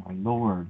my Lord.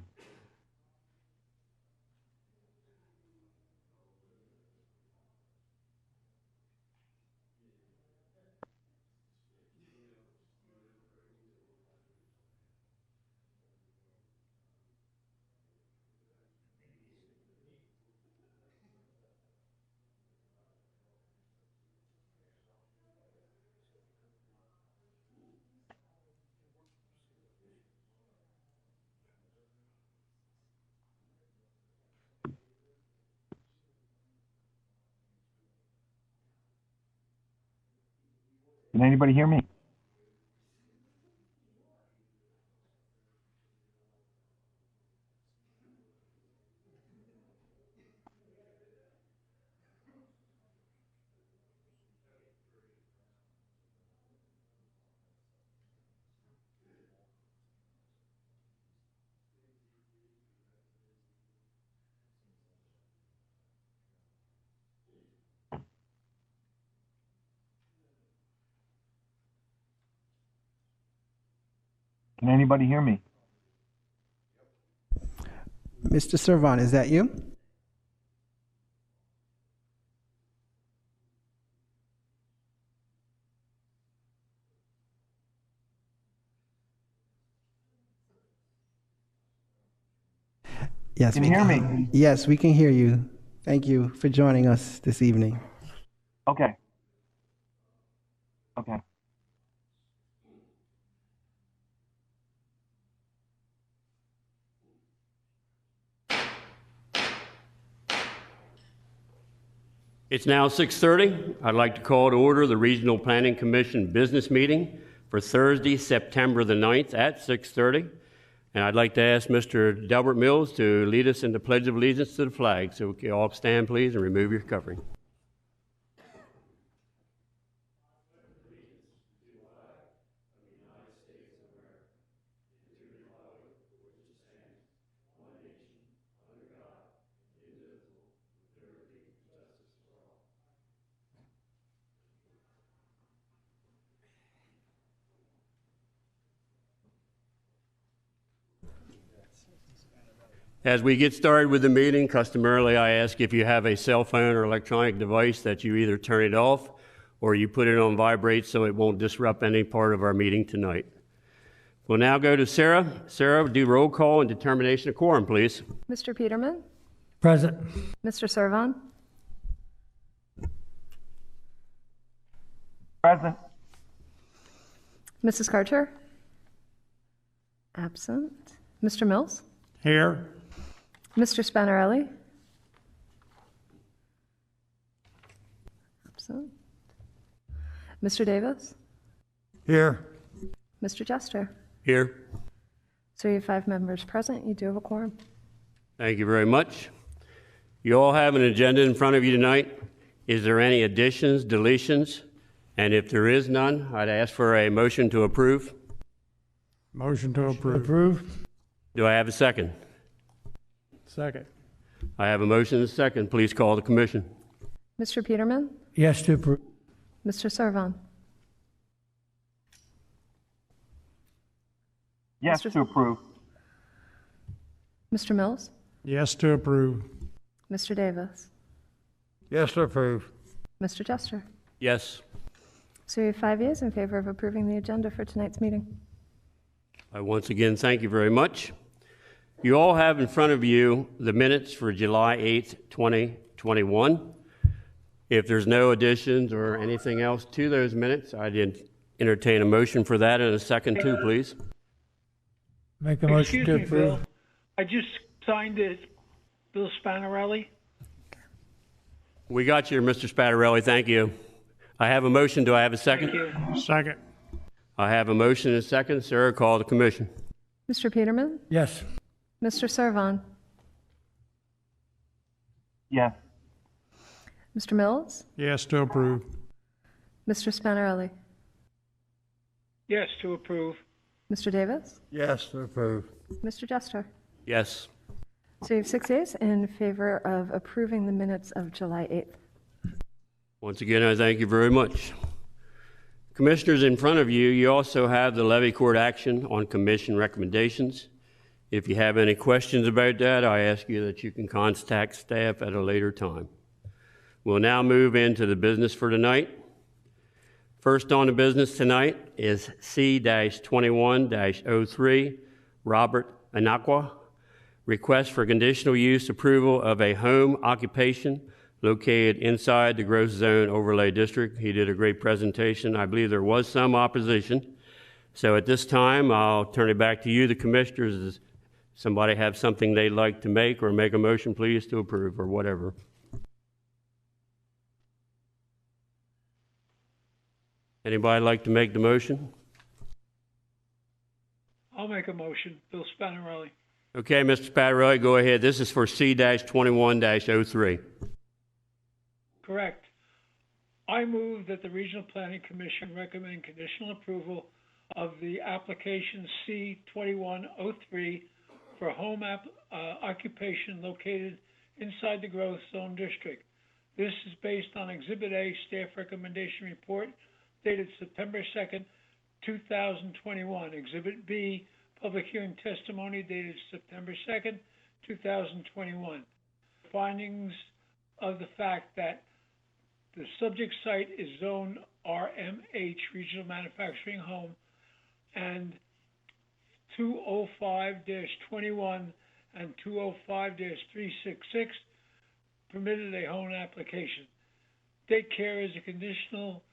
Can anybody hear me? Can anybody hear me? Mr. Servan, is that you? Yes. Can you hear me? Yes, we can hear you. Thank you for joining us this evening. Okay. Okay. It's now 6:30. I'd like to call to order the Regional Planning Commission business meeting for Thursday, September the 9th at 6:30. And I'd like to ask Mr. Delbert Mills to lead us in the Pledge of Allegiance to the flag. So we can all stand, please, and remove your covering. As we get started with the meeting, customarily I ask if you have a cell phone or electronic device that you either turn it off or you put it on vibrate so it won't disrupt any part of our meeting tonight. We'll now go to Sarah. Sarah, do roll call and determination of quorum, please. Mr. Peterman? Present. Mr. Servan? Present. Mrs. Karcher? Absent. Mr. Mills? Here. Mr. Spanarelli? Absent. Mr. Davis? Here. Mr. Jester? Here. So you have 5 members present. You do have a quorum. Thank you very much. You all have an agenda in front of you tonight. Is there any additions, deletions? And if there is none, I'd ask for a motion to approve. Motion to approve. Do I have a second? Second. I have a motion and a second. Please call the commission. Mr. Peterman? Yes to approve. Mr. Servan? Yes Mr. to approve. Mr. Mills? Yes to approve. Mr. Davis? Yes to approve. Mr. Jester? Yes. So you have 5 yeas in favor of approving the agenda for tonight's meeting. I once again thank you very much. You all have in front of you the minutes for July 8th, 2021. If there's no additions or anything else to those minutes, I'd entertain a motion for that in a second too, please. Make a motion Excuse to me, approve. Bill. I just signed it. Bill Spanarelli. We got you, Mr. Spanarelli. Thank you. I have a motion. Do I have a second? Thank you. Second. I have a motion and a second. Sarah, call the commission. Mr. Peterman? Yes. Mr. Servan? Yes. Mr. Mills? Yes to approve. Mr. Spanarelli? Yes, to approve. Mr. Davis? Yes to approve. Mr. Jester? Yes. So you have 6 yeas in favor of approving the minutes of July 8th. Once again, I thank you very much. Commissioners, in front of you, you also have the levy court action on commission recommendations. If you have any questions about that, I ask you that you can contact staff at a later time. We'll now move into the business for tonight. First on the business tonight is C-21-03, Robert Anakwa. Request for conditional use approval of a home occupation located inside the growth zone overlay district. He did a great presentation. I believe there was some opposition. So at this time, I'll turn it back to you, the commissioners. Does somebody have something they'd like to make or make a motion, please, to approve or whatever? Anybody like to make the motion? I'll make a motion. Bill Spanarelli. Okay, Mr. Spattarelli, go ahead. This is for C-21-03. Correct. I move that the Regional Planning Commission recommend conditional approval of the application C-2103 for home occupation located inside the growth zone district. This is based on Exhibit A staff recommendation report dated September 2nd, 2021. Exhibit B, public hearing testimony dated September 2nd, 2021. Findings of the fact that the subject site is zone RMH, Regional Manufacturing Home, and 205-21 and 205-366 permitted a home application. Daycare is a conditional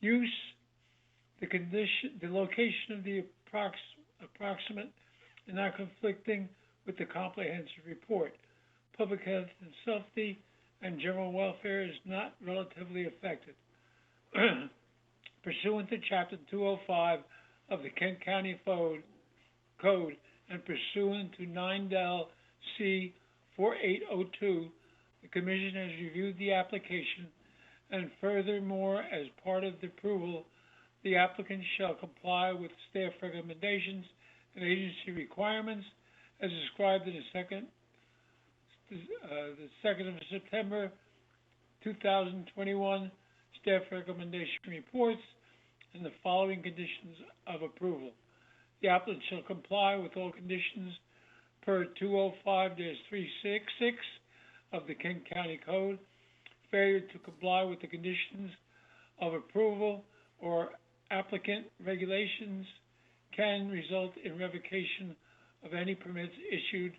use. The location of the approximate and not conflicting with the comprehensive report. Public health and safety and general welfare is not relatively affected. Pursuant to Chapter 205 of the Kent County Code and pursuant to 9 C 4802, the Commission has reviewed the application, and furthermore, as part of the approval, the applicant shall comply with staff recommendations and agency requirements as described in the 2nd of September 2021 staff recommendation reports and the following conditions of approval. The applicant shall comply with all conditions per 205-366 of the Kent County Code. Failure to comply with the conditions of approval or applicant regulations can result in revocation of any permits issued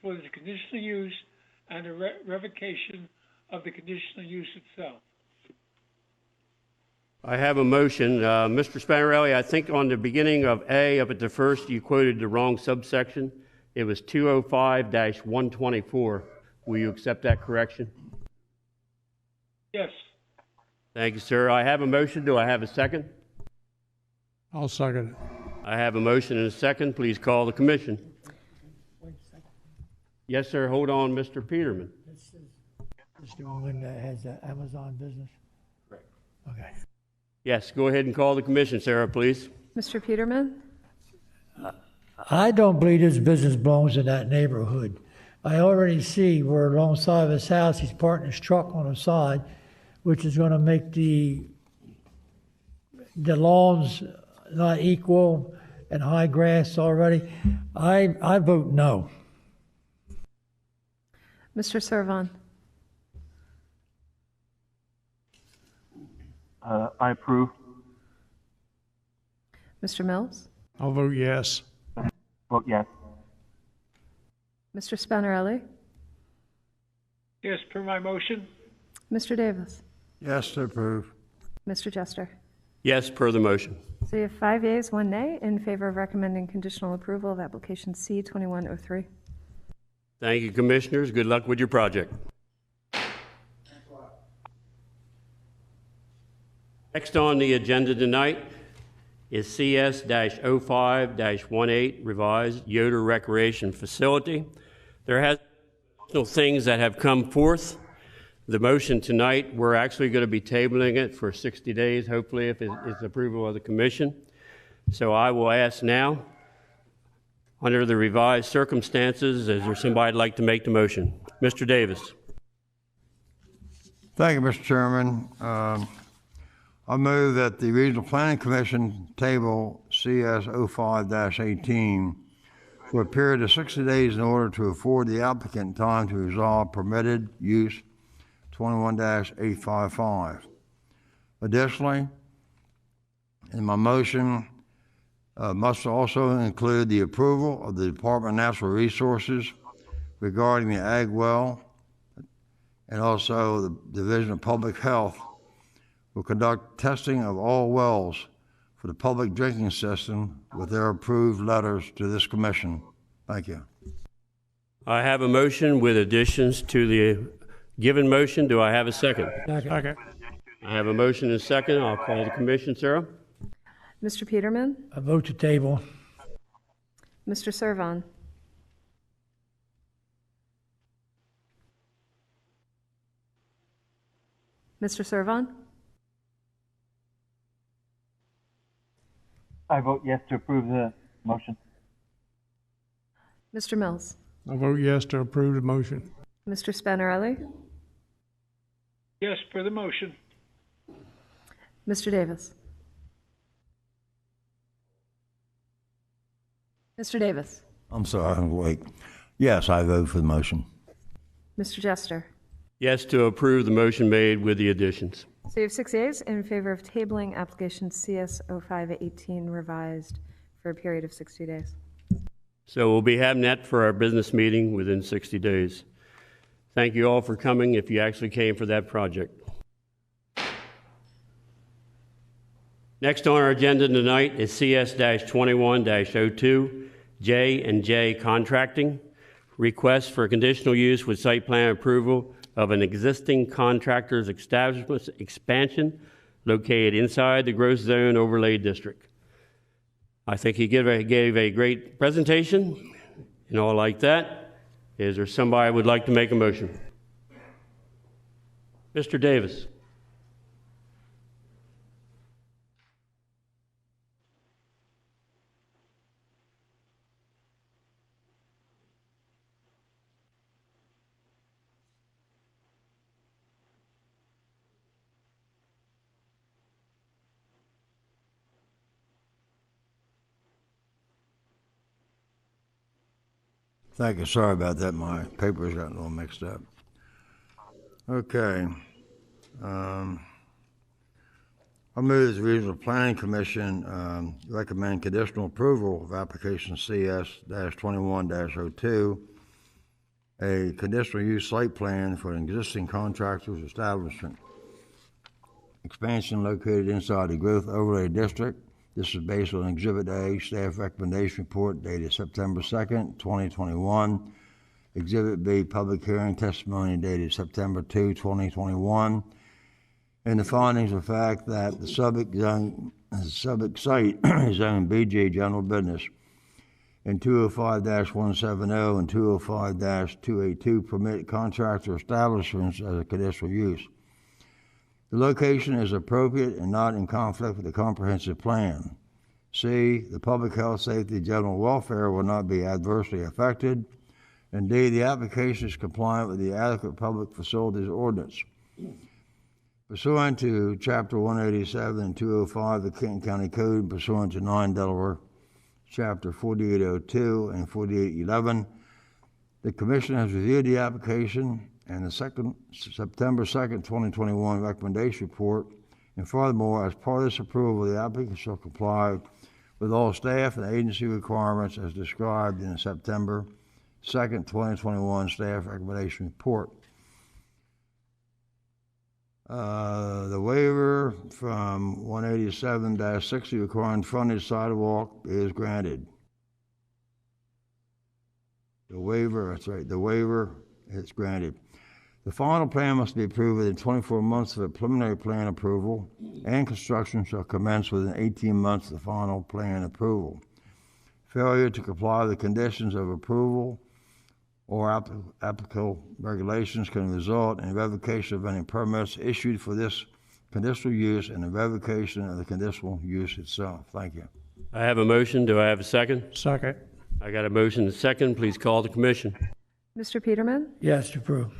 for the conditional use and a revocation of the conditional use itself. I have a motion. Mr. Spinarelli, I think on the beginning of A, up at the first, you quoted the wrong subsection. It was 205-124. Will you accept that correction? Yes. Thank you, sir. I have a motion. Do I have a second? I'll second it. I have a motion and a second. Please call the commission. Yes, sir. Hold on, Mr. Peterman. This is the one that has the Amazon business? Correct. Okay. Yes, go ahead and call the commission, Sarah, please. Mr. Peterman? I don't believe this business belongs in that neighborhood. I already see where alongside of his house, he's parking his truck on the side, which is going to make the lawns not equal and high grass already. I vote no. Mr. Servon? I approve. Mr. Mills? I'll vote yes. Vote yes. Mr. Spinarelli? Yes, per my motion. Mr. Davis? Yes to approve. Mr. Jester? Yes, per the motion. So you have 5 yeas, 1 nay in favor of recommending conditional approval of application C-2103. Thank you, commissioners. Good luck with your project. Next on the agenda tonight is CS-05-18 revised Yoder Recreation Facility. There has been things that have come forth. The motion tonight, we're actually going to be tabling it for 60 days, hopefully, if it's approval of the commission. So I will ask now, under the revised circumstances, is there somebody who'd like to make the motion? Mr. Davis. Thank you, Mr. Chairman. I move that the Regional Planning Commission table CS 05-18 for a period of 60 days in order to afford the applicant time to resolve permitted use 21-855. Additionally, in my motion, must also include the approval of the Department of Natural Resources regarding the ag well, and also the Division of Public Health will conduct testing of all wells for the public drinking system with their approved letters to this commission. Thank you. I have a motion with additions to the given motion. Do I have a second? Second. I have a motion and a second. I'll call the commission. Sarah? Mr. Peterman, I vote to table. Mr. Servon, Mr. Servon, I vote yes to approve the motion. Mr. Mills, I vote yes to approve the motion. Mr. Spanarelli, Yes, for the motion. Mr. Davis. Mr. Davis, I'm sorry, I'm awake. Yes, I vote for the motion. Mr. Jester. Yes to approve the motion made with the additions. So you have 6 yeas in favor of tabling application CS 0518 revised for a period of 60 days. So we'll be having that for our business meeting within 60 days. Thank you all for coming if you actually came for that project. Next on our agenda tonight is CS-21-02, J&J Contracting, request for conditional use with site plan approval of an existing contractor's establishment expansion located inside the growth zone overlay district. I think he gave a great presentation and all like that. Is there somebody who would like to make a motion? Mr. Davis. Thank you. Sorry about that. My papers got a little mixed up. Okay. I move the Regional Planning Commission recommend conditional approval of application CS-21-02, a conditional use site plan for an existing contractor's establishment expansion located inside the Growth Overlay District. This is based on Exhibit A, Staff Recommendation Report dated September 2nd, 2021. Exhibit B, Public Hearing Testimony dated September 2, 2021. And the findings of fact that the subject site is zoned BG General Business and 205-170 and 205-282 permit contractor establishments as a conditional use. The location is appropriate and not in conflict with the comprehensive plan. C, the public health, safety, and general welfare will not be adversely affected. And D, the application is compliant with the adequate public facilities ordinance. Pursuant to Chapter 187 and 205 of the Kenton County Code, pursuant to 9 Delaware, Chapter 4802 and 4811, the Commission has reviewed the application and the September 2nd, 2021 recommendation report, and furthermore, as part of this approval, the applicant shall comply with all staff and agency requirements as described in the September 2nd, 2021 staff recommendation report. The waiver from 187-60 requiring frontage sidewalk is granted. The waiver is granted. The final plan must be approved within 24 months of a preliminary plan approval, and construction shall commence within 18 months of the final plan approval. Failure to comply with the conditions of approval or applicable regulations can result in revocation of any permits issued for this conditional use and the revocation of the conditional use itself. Thank you. I have a motion. Do I have a second? Second. I got a motion and a second. Please call the commission. Mr. Peterman, Yes to approve.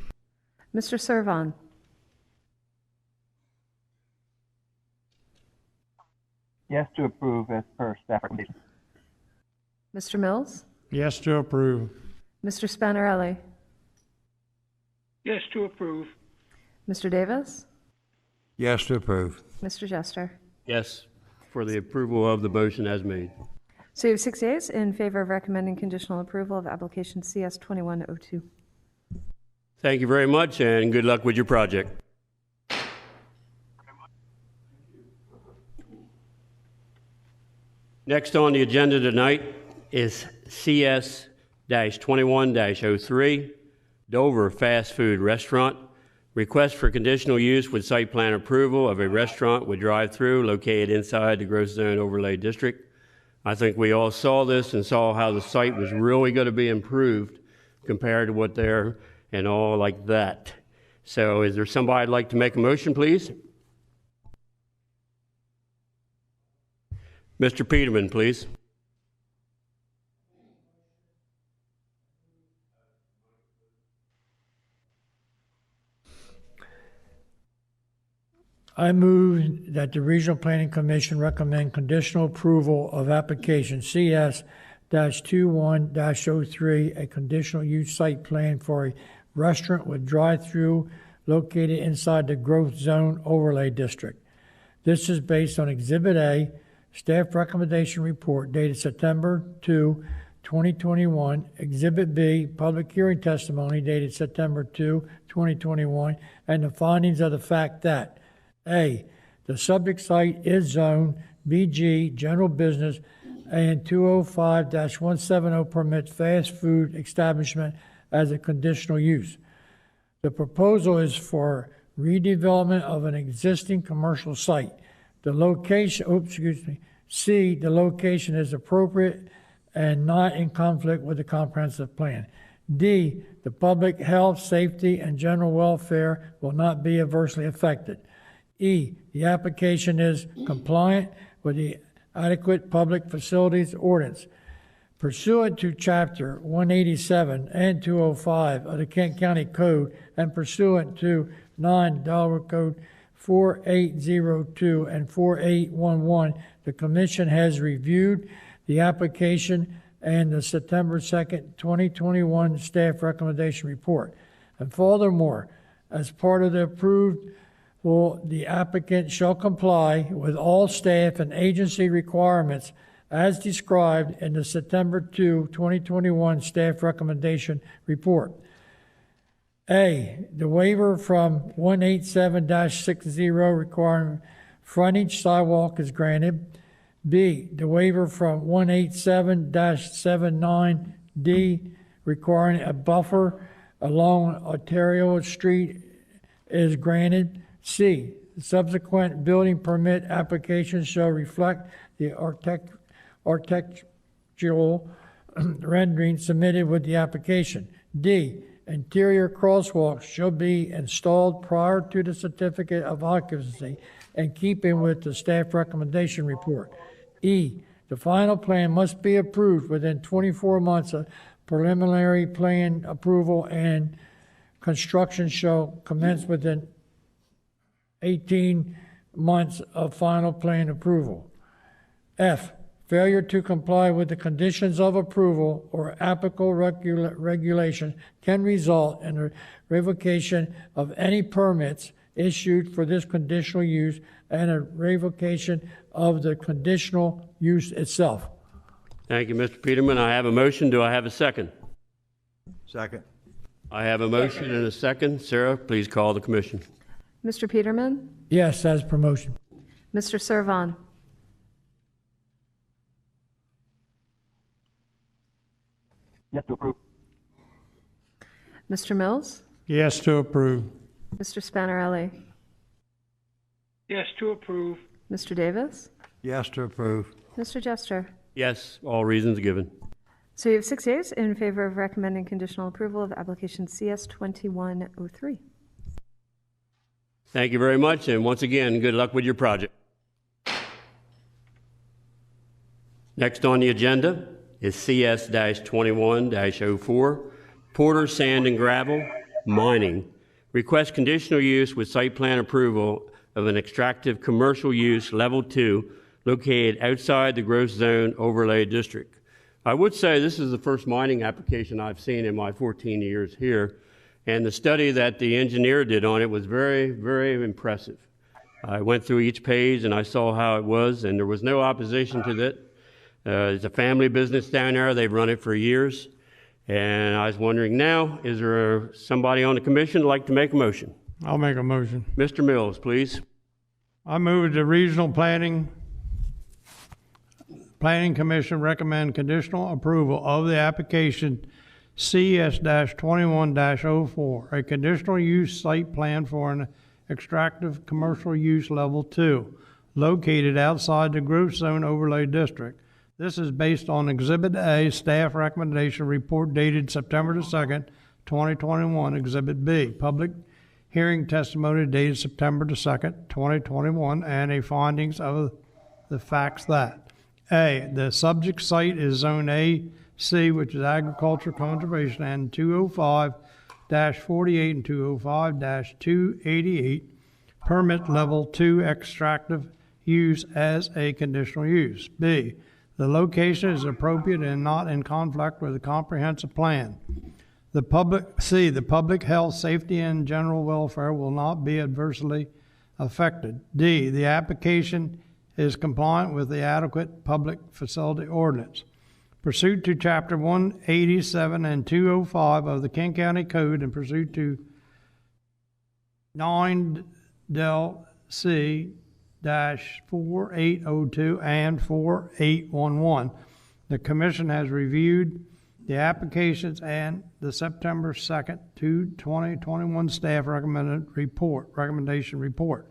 Mr. Servon, Yes to approve as per staff recommendation. Mr. Mills, Yes to approve. Mr. Spanarelli? Yes to approve. Mr. Davis? Yes to approve. Mr. Jester? Yes, for the approval of the motion as made. So you have 6 yeas in favor of recommending conditional approval of application CS 2102. Thank you very much, and good luck with your project. Next on the agenda tonight is CS-21-03, Dover Fast Food Restaurant. Request for conditional use with site plan approval of a restaurant with drive-through located inside the Growth Zone Overlay District. I think we all saw this and saw how the site was really going to be improved compared to what there and all like that. So is there somebody I'd like to make a motion, please? Mr. Peterman, please. I move that the Regional Planning Commission recommend conditional approval of application CS-21-03, a conditional use site plan for a restaurant with drive-through located inside the Growth Zone Overlay District. This is based on Exhibit A, Staff Recommendation Report dated September 2, 2021, Exhibit B, Public Hearing Testimony dated September 2, 2021, and the findings of the fact that A, the subject site is zone BG General Business and 205-170 permits fast food establishment as a conditional use. The proposal is for redevelopment of an existing commercial site. The location, C, the location is appropriate and not in conflict with the comprehensive plan. D, the public health, safety, and general welfare will not be adversely affected. E, the application is compliant with the Adequate Public Facilities Ordinance. Pursuant to Chapter 187 and 205 of the Kent County Code and pursuant to 9 Delaware Code 4802 and 4811, the Commission has reviewed the application and the September 2nd, 2021 Staff Recommendation Report. And furthermore, as part of the approved, the applicant shall comply with all staff and agency requirements as described in the September 2, 2021 Staff Recommendation Report. A, the waiver from 187-60 requiring frontage sidewalk is granted. B, the waiver from 187-79D requiring a buffer along Ontario Street is granted. C, the subsequent building permit application shall reflect the architectural rendering submitted with the application. D, interior crosswalks shall be installed prior to the certificate of occupancy in keeping with the staff recommendation report. E, the final plan must be approved within 24 months of preliminary plan approval and construction shall commence within 18 months of final plan approval. F, failure to comply with the conditions of approval or applicable regulation can result in the revocation of any permits issued for this conditional use and a revocation of the conditional use itself. Thank you, Mr. Peterman. I have a motion. Do I have a second? Second. I have a motion and a second. Sarah, please call the commission. Mr. Peterman? Yes, as promotion. Mr. Servan? Yes to approve. Mr. Mills? Yes to approve. Mr. Spanarelli? Yes to approve. Mr. Davis? Yes to approve. Mr. Jester? Yes, all reasons given. So you have 6 yeas in favor of recommending conditional approval of application CS 2103. Thank you very much, and once again, good luck with your project. Next on the agenda is CS-21-04, Porter Sand and Gravel, Mining. Request conditional use with site plan approval of an extractive commercial use level 2 located outside the Growth Zone Overlay District. I would say this is the first mining application I've seen in my 14 years here, and the study that the engineer did on it was very, very impressive. I went through each page and I saw how it was, and there was no opposition to it. It's a family business down there. They've run it for years. And I was wondering now, is there somebody on the commission who'd like to make a motion? I'll make a motion. Mr. Mills, please. I move the Regional Planning Commission recommend conditional approval of the application CS-21-04, a conditional use site plan for an extractive commercial use level 2, located outside the growth zone overlay district. This is based on Exhibit A, staff recommendation report dated September the 2nd, 2021, Exhibit B, public hearing testimony dated September the 2nd, 2021, and a findings of the facts that A, the subject site is Zone AC, which is agriculture conservation, and 205-48 and 205-288, permit level 2 extractive use as a conditional use. B, the location is appropriate and not in conflict with the comprehensive plan. The public health, safety, and general welfare will not be adversely affected. D, the application is compliant with the adequate public facility ordinance. Pursuant to Chapter 187 and 205 of the Kent County Code and pursuant to 9 Del C-4802 and 4811, the Commission has reviewed the applications and the September 2nd, 2021 staff recommendation report.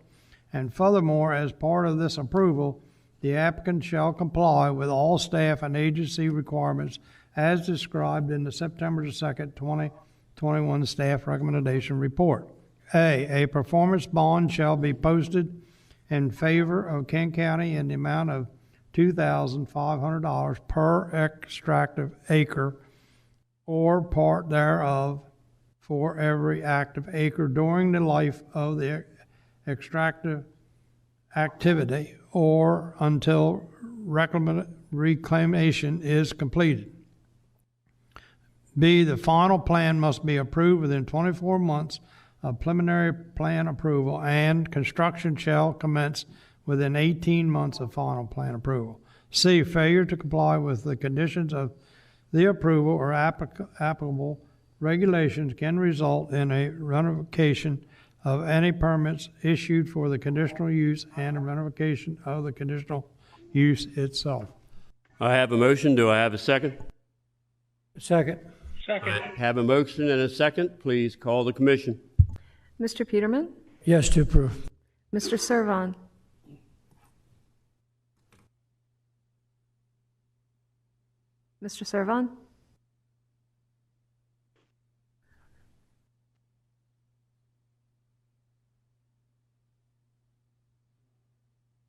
And furthermore, as part of this approval, the applicant shall comply with all staff and agency requirements as described in the September 2nd, 2021 staff recommendation report. A performance bond shall be posted in favor of Kent County in the amount of $2,500 per extractive acre or part thereof for every active acre during the life of the extractive activity or until reclamation is completed. B, the final plan must be approved within 24 months of preliminary plan approval, and construction shall commence within 18 months of final plan approval. C, failure to comply with the conditions of the approval or applicable regulations can result in a revocation of any permits issued for the conditional use and a revocation of the conditional use itself. I have a motion. Do I have a second? Second. Second. Have a motion and a second. Please call the commission. Mr. Peterman? Yes to approve. Mr. Servon? Mr. Servon?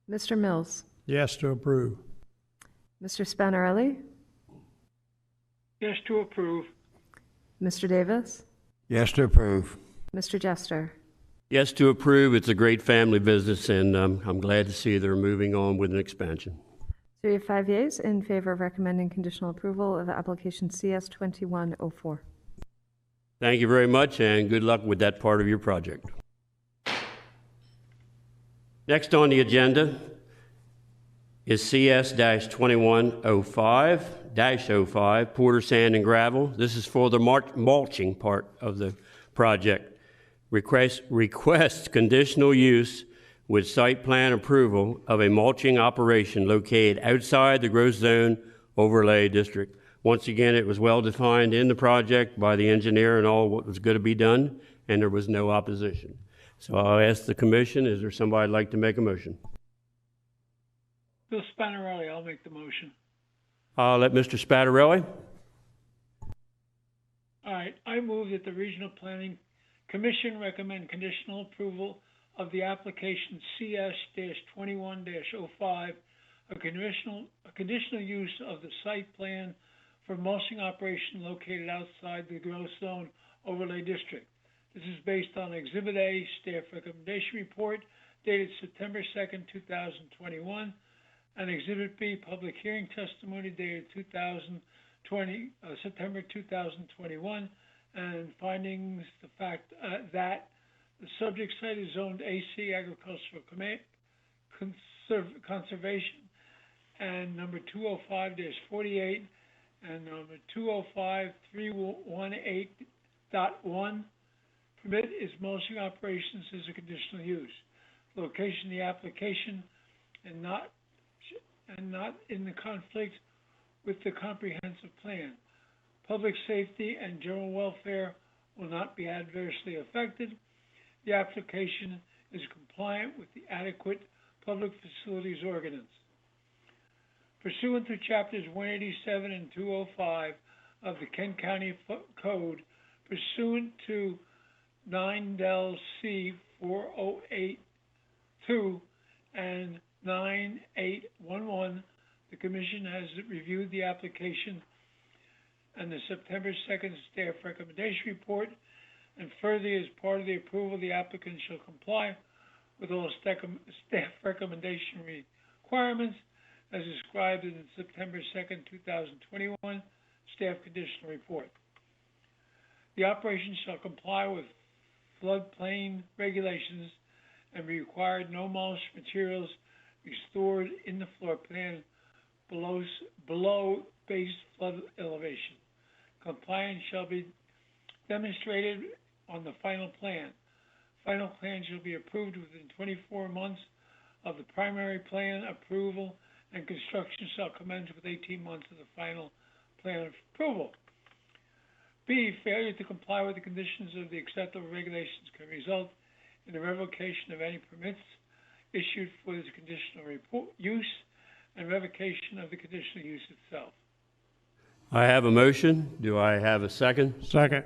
Mr. Mills? Yes to approve. Mr. Spanarelli? Yes to approve. Mr. Davis? Yes to approve. Mr. Jester? Yes to approve. It's a great family business, and I'm glad to see they're moving on with an expansion. So we have 5 yeas in favor of recommending conditional approval of application CS 2104. Thank you very much, and good luck with that part of your project. Next on the agenda is CS-2105-05, Porter Sand and Gravel. This is for the mulching part of the project. Request conditional use with site plan approval of a mulching operation located outside the growth zone overlay district. Once again, it was well defined in the project by the engineer and all what was going to be done, and there was no opposition. So I'll ask the commission, is there somebody like to make a motion? Bill Spanarelli, I'll make the motion. I'll let Mr. Spanarelli. All right, I move that the Regional Planning Commission recommend conditional approval of the application CS-21-05, a conditional use of the site plan for mulching operation located outside the growth zone overlay district. This is based on Exhibit A, staff recommendation report dated September 2nd, 2021, and Exhibit B, public hearing testimony dated September 2021, and findings the fact that the subject site is zoned AC agricultural conservation, and number 205-48 and number 205-318.1. Permit is mulching operations as a conditional use. Location of the application and not in the conflict with the comprehensive plan. Public safety and general welfare will not be adversely affected. The application is compliant with the adequate public facilities ordinance. Pursuant to chapters 187 and 205 of the Kent County Code, pursuant to 9 Del C 4082 and 9811, the Commission has reviewed the application and the September 2nd staff recommendation report, and further, as part of the approval, the applicant shall comply with all staff recommendation requirements as described in the September 2nd, 2021 staff conditional report. The operation shall comply with floodplain regulations and require no mulch materials be stored in the floor plan below base flood elevation. Compliance shall be demonstrated on the final plan. Final plan shall be approved within 24 months of the primary plan approval, and construction shall commence with 18 months of the final plan approval. B, failure to comply with the conditions of the acceptable regulations can result in the revocation of any permits issued for this conditional use and revocation of the conditional use itself. I have a motion. Do I have a second? Second.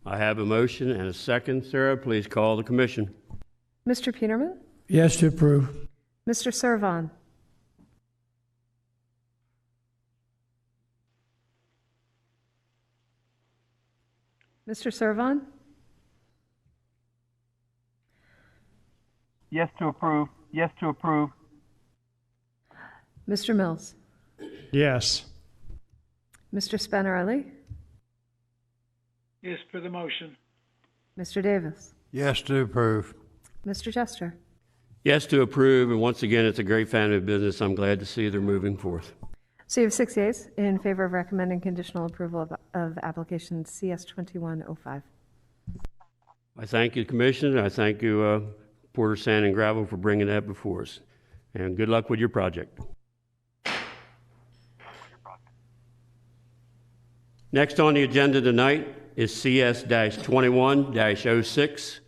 I have a motion and a second. Sarah, please call the commission. Mr. Peterman? Yes to approve. Mr. Servon? Mr. Servon? Yes to approve. Yes to approve. Mr. Mills? Yes. Mr. Spinarelli? Yes, per the motion. Mr. Davis? Yes to approve. Mr. Jester? Yes to approve, and once again, it's a great family business. I'm glad to see they're moving forth. So you have 6 yeas in favor of recommending conditional approval of application CS 2105. I thank you, Commissioner. I thank you, Porter Sand and Gravel, for bringing that before us. And good luck with your project. Next on the agenda tonight is CS-21-06,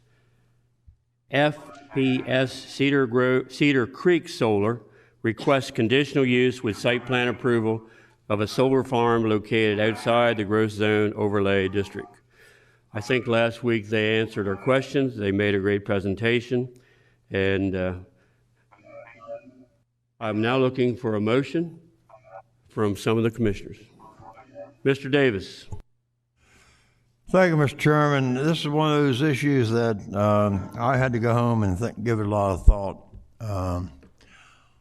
FPS Cedar Creek Solar requests conditional use with site plan approval of a solar farm located outside the growth zone overlay district. I think last week they answered our questions. They made a great presentation, and I'm now looking for a motion from some of the commissioners. Mr. Davis. Thank you, Mr. Chairman. This is one of those issues that I had to go home and give it a lot of thought.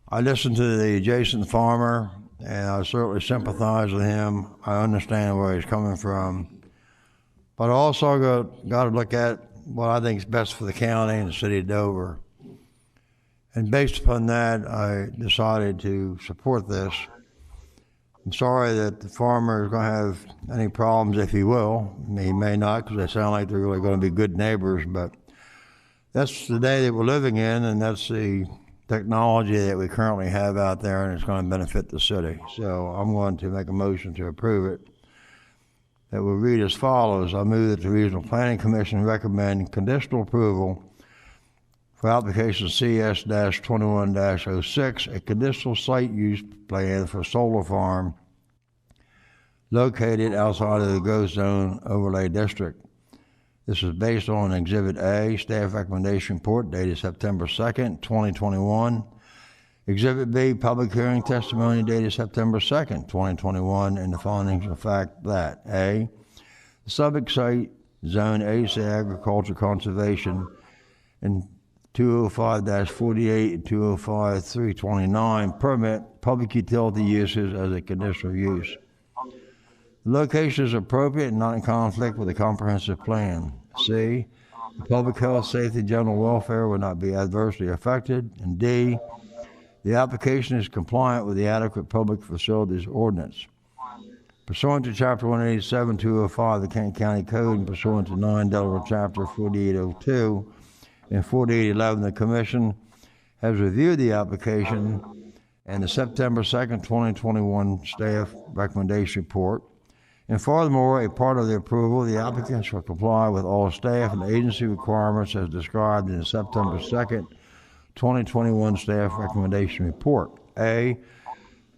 I listened to the adjacent farmer, and I certainly sympathize with him. I understand where he's coming from. But I also got to look at what I think is best for the county and the city of Dover. And based upon that, I decided to support this. I'm sorry that the farmer is going to have any problems, if he will. He may not, because they sound like they're really going to be good neighbors, but that's the day that we're living in, and that's the technology that we currently have out there, and it's going to benefit the city. So I'm going to make a motion to approve it that will read as follows. I move that the Regional Planning Commission recommend conditional approval for application CS-21-06, a conditional site use plan for a solar farm located outside of the growth zone overlay district. This is based on Exhibit A, staff recommendation report dated September 2nd, 2021. Exhibit B, public hearing testimony dated September 2nd, 2021, and the findings of fact that A, the subject site zone AC agriculture conservation, and 205-48 and 205-329 permit public utility uses as a conditional use. The location is appropriate and not in conflict with the comprehensive plan. C, the public health, safety, and general welfare will not be adversely affected. And D, the application is compliant with the adequate public facilities ordinance. Pursuant to Chapter 187, 205 of the Kent County Code and pursuant to 9 Delaware Chapter 4802 and 4811, the Commission has reviewed the application and the September 2nd, 2021 staff recommendation report. And furthermore, a part of the approval, the applicant shall comply with all staff and agency requirements as described in the September 2nd, 2021 staff recommendation report. A,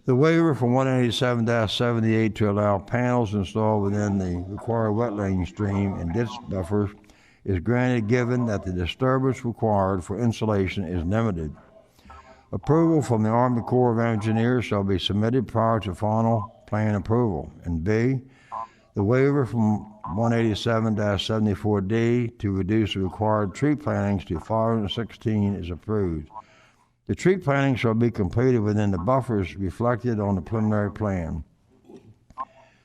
the waiver from 187-78 to allow panels installed within the required wetland stream and ditch buffers is granted given that the disturbance required for installation is limited. Approval from the Army Corps of Engineers shall be submitted prior to final plan approval. And B, the waiver from 187-74D to reduce the required tree plantings to 516 is approved. The tree planting shall be completed within the buffers reflected on the preliminary plan.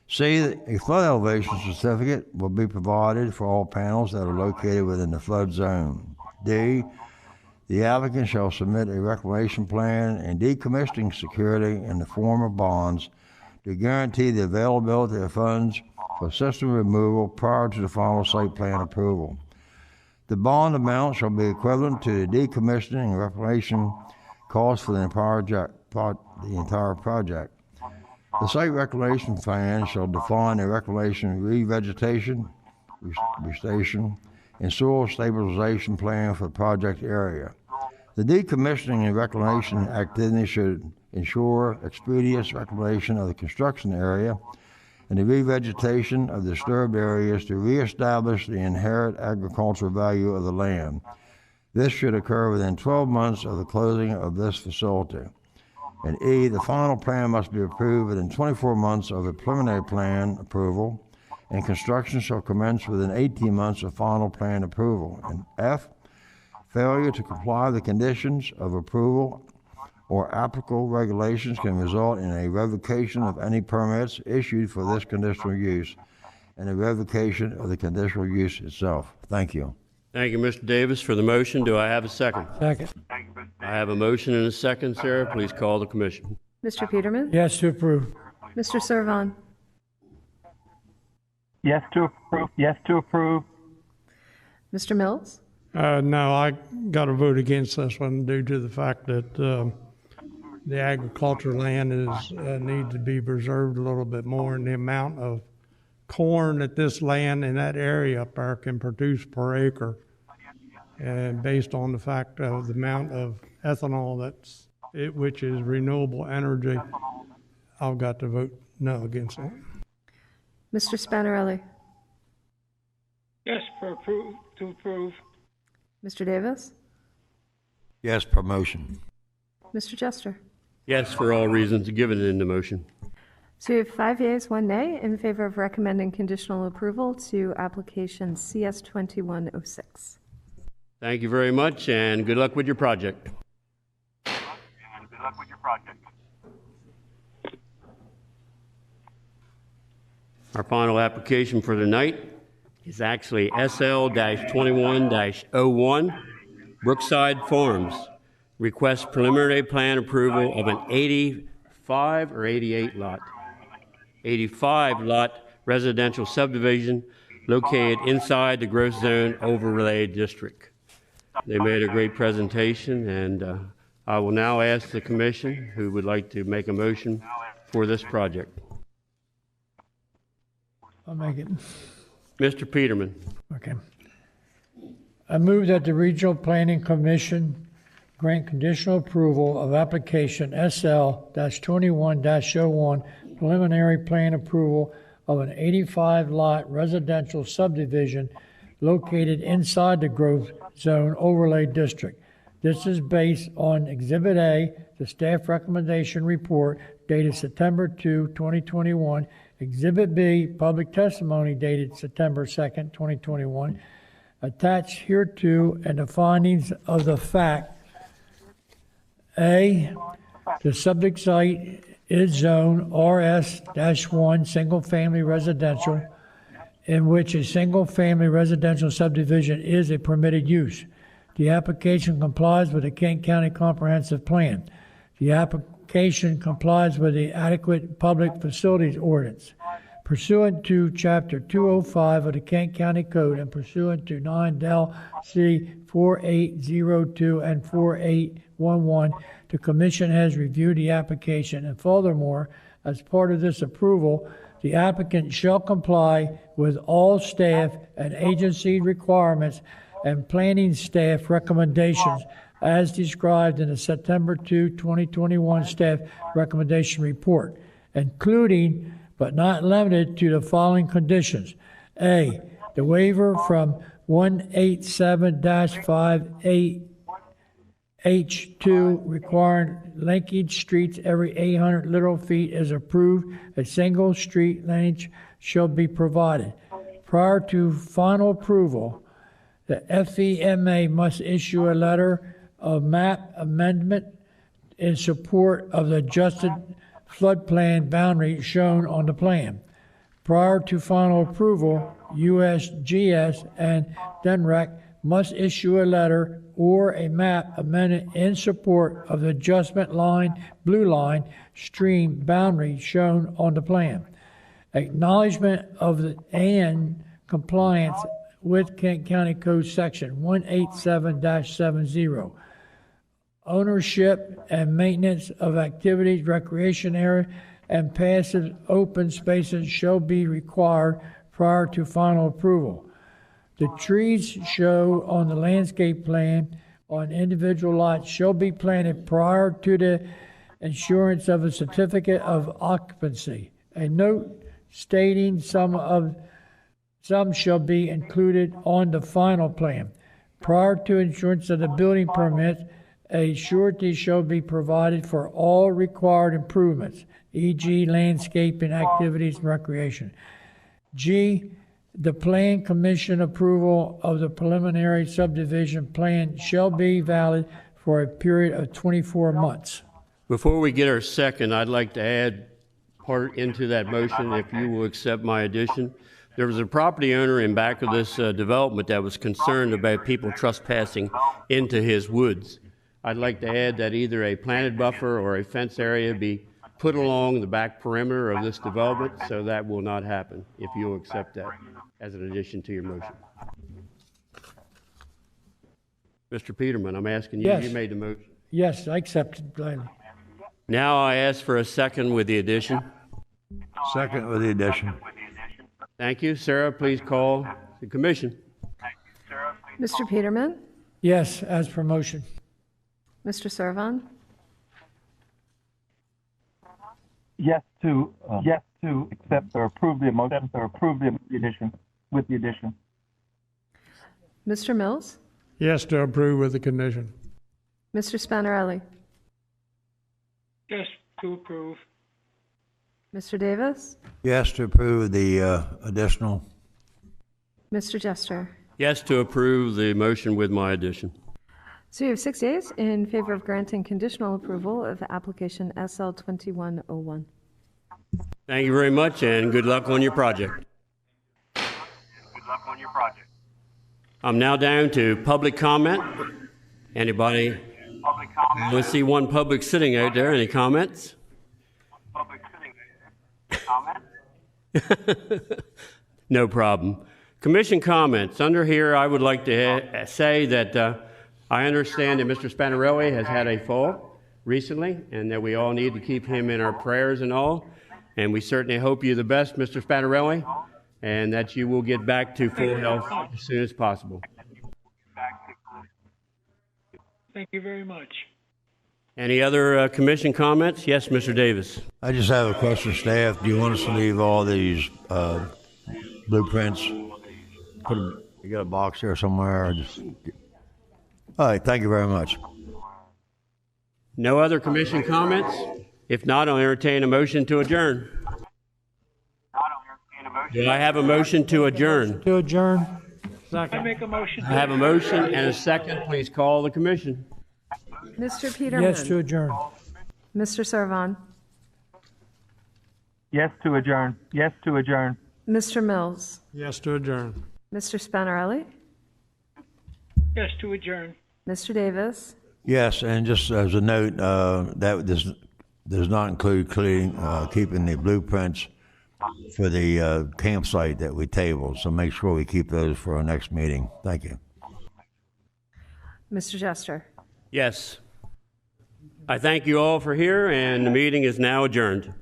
C, a flood elevation certificate will be provided for all panels that are located within the flood zone. D, the applicant shall submit a reclamation plan and decommissioning security in the form of bonds to guarantee the availability of funds for system removal prior to the final site plan approval. The bond amount shall be equivalent to the decommissioning and reclamation cost for the entire project. The site reclamation plan shall define a reclamation, revegetation, restation, and soil stabilization plan for the project area. The decommissioning and reclamation activity should ensure expeditious reclamation of the construction area and the revegetation of disturbed areas to reestablish the inherent agricultural value of the land. This should occur within 12 months of the closing of this facility. And E, the final plan must be approved within 24 months of a preliminary plan approval, and construction shall commence within 18 months of final plan approval. And F, failure to comply with the conditions of approval or applicable regulations can result in a revocation of any permits issued for this conditional use and a revocation of the conditional use itself. Thank you. Thank you, Mr. Davis, for the motion. Do I have a second? Second. I have a motion and a second, Sarah. Please call the commission. Mr. Peterman? Yes to approve. Mr. Servon? Yes to approve. Yes to approve. Mr. Mills? No, I got to vote against this one due to the fact that the agricultural land needs to be preserved a little bit more, and the amount of corn that this land in that area up there can produce per acre, and based on the fact of the amount of ethanol which is renewable energy, I've got to vote no against it. Mr. Spanarelli? Yes, to approve. Mr. Davis? Yes, promotion. Mr. Jester? Yes, for all reasons given in the motion. So we have 5 yeas, 1 nay in favor of recommending conditional approval to application CS 2106. Thank you very much, and good luck with your project. Our final application for the night is actually SL-21-01, Brookside Farms. Request preliminary plan approval of an 85 or 88 lot? 85 lot residential subdivision located inside the growth zone overlay district. They made a great presentation, and I will now ask the commission who would like to make a motion for this project. I'll make it. Mr. Peterman. Okay. I move that the Regional Planning Commission grant conditional approval of application SL-21-01, preliminary plan approval of an 85-lot residential subdivision located inside the growth zone overlay district. This is based on Exhibit A, the staff recommendation report dated September 2, 2021, Exhibit B, public testimony dated September 2nd, 2021, attached hereto and the findings of the fact. A, the subject site is zone RS-1 single-family residential, in which a single-family residential subdivision is a permitted use. The application complies with the Kent County Comprehensive Plan. The application complies with the Adequate Public Facilities Ordinance. Pursuant to Chapter 205 of the Kent County Code and pursuant to 9 Del C 4802 and 4811, the Commission has reviewed the application, and furthermore, as part of this approval, the applicant shall comply with all staff and agency requirements and planning staff recommendations as described in the September 2, 2021 staff recommendation report, including but not limited to the following conditions. A, the waiver from 187-58H2 requiring linkage streets every 800 literal feet is approved. A single street linkage shall be provided. Prior to final approval, the FEMA must issue a letter of map amendment in support of the adjusted floodplain boundary shown on the plan. Prior to final approval, USGS and DNREC must issue a letter or a map amendment in support of the adjustment line, blue line, stream boundary shown on the plan. Acknowledgement of the and compliance with Kent County Code Section 187-70. Ownership and maintenance of activities, recreation area, and passive open spaces shall be required prior to final approval. The trees shown on the landscape plan on individual lots shall be planted prior to the issuance of a certificate of occupancy. A note stating some shall be included on the final plan. Prior to issuance of the building permit, a surety shall be provided for all required improvements, e.g. landscaping, activities, and recreation. G, the plan commission approval of the preliminary subdivision plan shall be valid for a period of 24 months. Before we get our second, I'd like to add part into that motion, if you will accept my addition. There was a property owner in back of this development that was concerned about people trespassing into his woods. I'd like to add that either a planted buffer or a fence area be put along the back perimeter of this development so that will not happen, if you'll accept that as an addition to your motion. Mr. Peterman, I'm asking you, Yes. You made the motion. Yes, I accept it gladly. Now I ask for a second with the addition. Second with the addition. Thank you. Sarah, please call the commission. Mr. Peterman? Yes, as per motion. Mr. Servon? Yes to accept or approve the motion or approve the addition with the addition. Mr. Mills? Yes to approve with the condition. Mr. Spanarelli? Yes, to approve. Mr. Davis? Yes to approve the additional. Mr. Jester? Yes to approve the motion with my addition. So you have 6 yeas in favor of granting conditional approval of application SL 2101. Thank you very much, and good luck on your project. I'm now down to public comment. Anybody? I see one public sitting out there. Any comments? No problem. Commission comments. Under here, I would like to say that I understand that Mr. Spanarelli has had a fall recently, and that we all need to keep him in our prayers and all. And we certainly hope you the best, Mr. Spanarelli, and that you will get back to full health as soon as possible. Thank you very much. Any other commission comments? Yes, Mr. Davis. I just have a question, staff. Do you want us to leave all these blueprints? Put them, you got a box here somewhere? Or just... All right, thank you very much. No other commission comments? If not, I'll entertain a motion to adjourn. Do I have a motion to adjourn? To adjourn? I make a motion. I have a motion and a second. Please call the commission. Mr. Peterman. Yes to adjourn. Mr. Servon. Yes to adjourn. Yes to adjourn. Mr. Mills. Yes to adjourn. Mr. Spinarelli. Yes, to adjourn. Mr. Davis. Yes, and just as a note, that does not include keeping the blueprints for the campsite that we tabled, so make sure we keep those for our next meeting. Thank you. Mr. Jester. Yes. I thank you all for here, and the meeting is now adjourned.